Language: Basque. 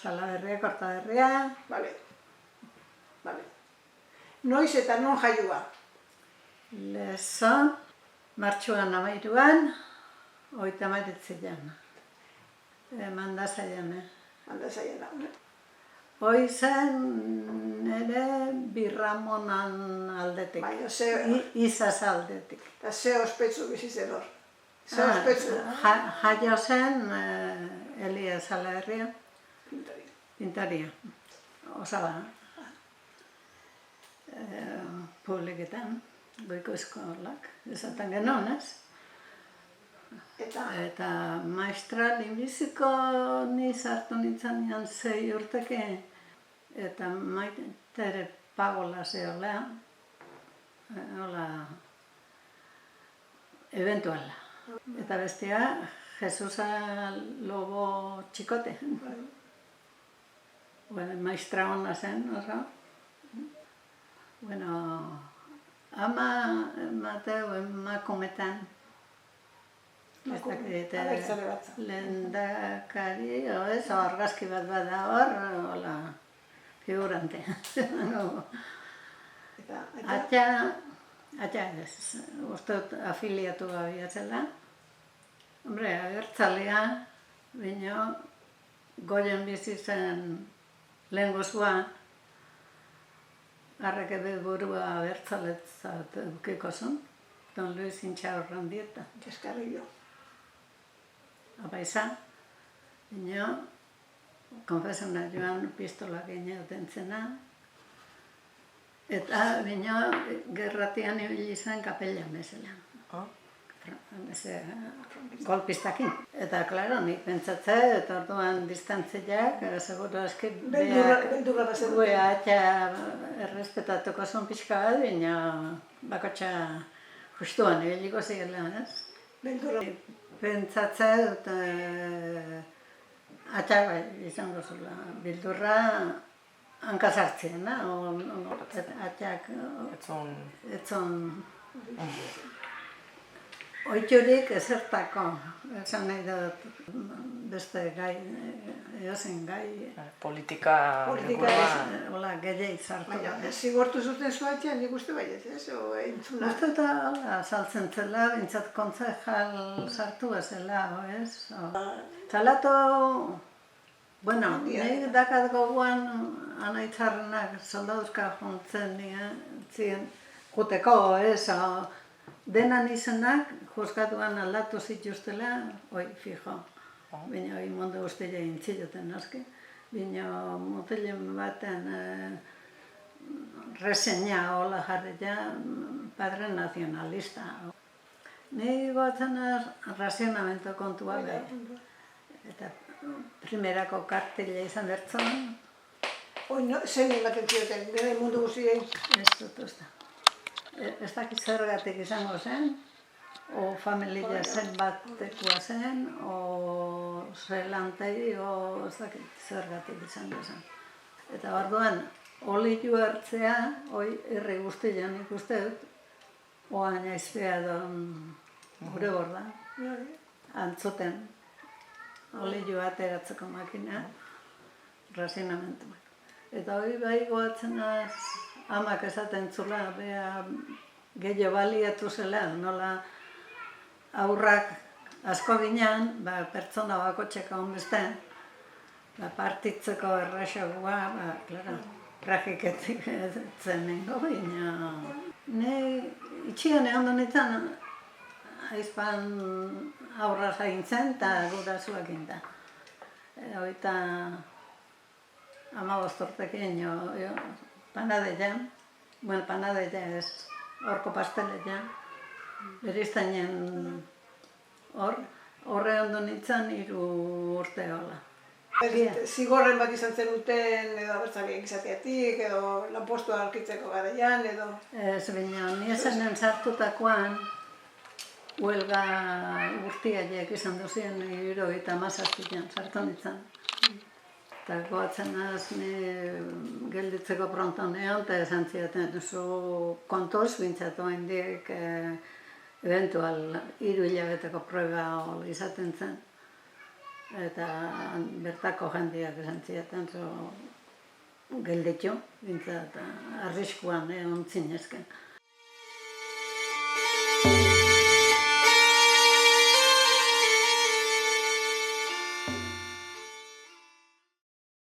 Salaberria, Kortaberria. Bale. Noiz eta non jaioa? Lezon, martxuan 13an, 39an. Mandazaian, Mandazaian hau, Hoi zen nire Birramonan aldetik, Izaz aldetik. Eta ze ospetsu bizi zen hor? Ze ospetsu? Jaio zen Elia Salaberria. Pintaria. Osaba. Publiketan, goiko eskolak, esaten genuen, ez? Eta maestra linguistiko ni sartu nintzen 6 urteke, eta Maitere Pagola zehola, hola, eventuala. Eta bestia, Jesusa Lobo Txikote. Maestra hona zen, oso. Bueno, ama Mateo emakumetan. Abertzale bat. Lehendakari, argazki bat bada hor, hola, figurante. Atxa ez, uste afiliatu abiatzela. Hombre, abertzalea, bino, goien bizi zen lehen gozua, Arreke burua abertzaletzat eukiko zuen, Don Luis Intxaurran dieta. Jaskarrillo. Apa izan, bino, konfesona joan pistola gehiagoten zena, eta bino, gerratian ibili zen kapellan bezala. Golpistakin. Eta, klaro, nik pentsatze, eta orduan distantziak, seguro eski guea eta errespetatuko zuen pixka bat, baina bakotxa justuan ibiliko zirela, ez? Pentsatze dut atxak izango zula, bildurra hankasartzen, atxak etzon oiturik ezertako, esan nahi dut beste gai, eozen gai. Politika hola, gehiago sartu. Baina, zigortu zuten zuatzean, nik uste baiet, ez? Entzuna. Uste eta saltzen zela, bintzat kontzejal sartu ezela, ez? Zalatu, bueno, nik dakat goguan anaitzarrenak soldaduzka jontzen ziren juteko, ez? Denan izenak, juzgatuan aldatu zituztela, fijo. Baina mundu guztia intziloten aski. Baina mutilen baten reseña hola jarria padre nacionalista. Ni gotzen razionamento kontua behi. Eta primerako kartila izan bertzen. Zen ematen zioten, dena mundu guztia. Ez dut uste. Ez dakit zergatik izango zen, o familia zen batekoa zen, o zelantei, o ez dakit zergatik izango zen. Eta orduan, olitu hartzea, herri guztian ikuste dut, oan aizpea don gure borda, antzuten, olitu ateratzeko makina, razinamentu. Eta hori bai goatzen amak esaten zula, gehiago baliatu zela, nola aurrak asko ginean, pertsona bakotxeka honbeste, partitzeko erraxagoa, tragiketik zenengo, baina itxian egon nintzen, aizpan aurra zaintzen eta gurasuak inda. Oita 15 urtekin panadean, panadean ez, horko pastelean, beriztainen horre ondo nintzen 3 urte hola. Zigorren bat izan zen uten, edo abertzaleak izateatik, edo lanpostua aurkitzeko garaian, edo... Ez, baina, ni esenen sartutakoan, huelga urtiaiek izan duzien 77an sartu nintzen. Eta goatzen ni gelditzeko pronto neon, eta esan ziaten zu kontuz, bintzatu handik eventual 3 hilabeteko proba izaten zen. eta bertako jendeak esan zieten, gelditu, bintzat, arriskuan egon zinezken.